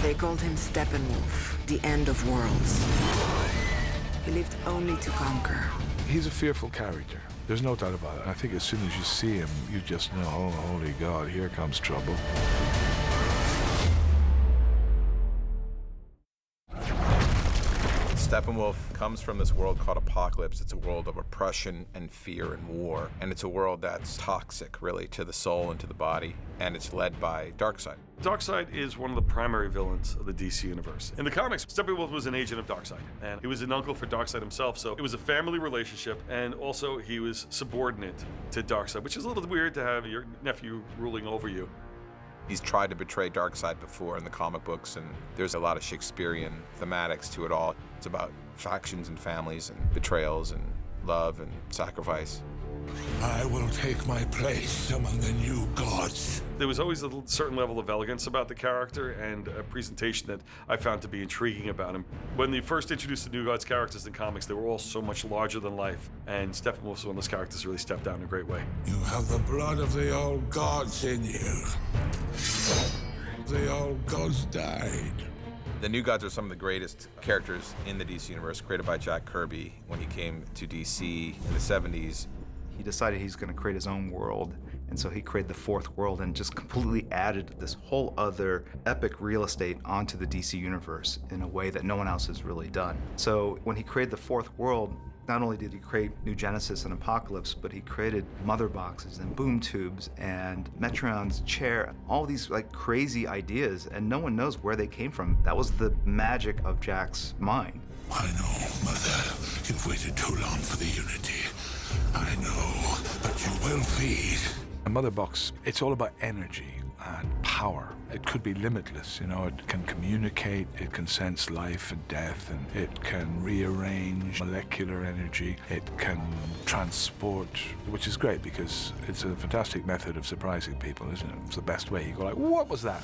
They called him Steppenwolf, the end of worlds. He lived only to conquer. He's a fearful character. There's no doubt about it. I think as soon as you see him, you just know, oh, holy God, here comes trouble. Steppenwolf comes from this world called Apocalypse. It's a world of oppression and fear and war. And it's a world that's toxic, really, to the soul and to the body. And it's led by Darkseid. Darkseid is one of the primary villains of the DC universe. In the comics, Steppenwolf was an agent of Darkseid, and he was an uncle for Darkseid himself, so it was a family relationship, and also he was subordinate to Darkseid, which is a little weird to have your nephew ruling over you. He's tried to betray Darkseid before in the comic books, and there's a lot of Shakespearean thematics to it all. It's about factions and families and betrayals and love and sacrifice. I will take my place among the new gods. There was always a certain level of elegance about the character and a presentation that I found to be intriguing about him. When they first introduced the New Gods characters in comics, they were all so much larger than life, and Steppenwolf was one of those characters who really stepped out in a great way. You have the blood of the old gods in you. The old gods died. The New Gods are some of the greatest characters in the DC universe, created by Jack Kirby when he came to DC in the 70s. He decided he's going to create his own world, and so he created the fourth world and just completely added this whole other epic real estate onto the DC universe in a way that no one else has really done. So when he created the fourth world, not only did he create New Genesis and Apocalypse, but he created mother boxes and boom tubes and Metron's chair, all these like crazy ideas, and no one knows where they came from. That was the magic of Jack's mind. I know, Mother. You've waited too long for the Unity. I know, but you will feed. A mother box, it's all about energy and power. It could be limitless, you know, it can communicate, it can sense life and death, and it can rearrange molecular energy, it can transport, which is great because it's a fantastic method of surprising people, isn't it? It's the best way. You go like, what was that?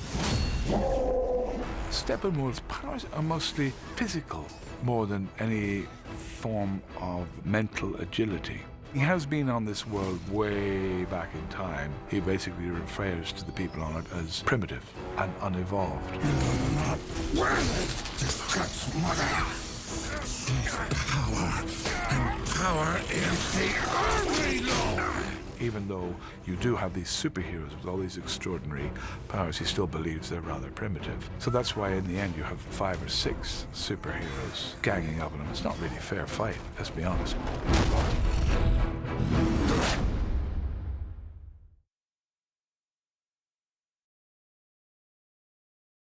Steppenwolf's powers are mostly physical, more than any form of mental agility. He has been on this world way back in time. He basically refers to the people on it as primitive and unevolved. You're not worth this God's mother. She's power, and power is the only law. Even though you do have these superheroes with all these extraordinary powers, he still believes they're rather primitive. So that's why in the end you have 5 or 6 superheroes ganging up on him. It's not really a fair fight, let's be honest.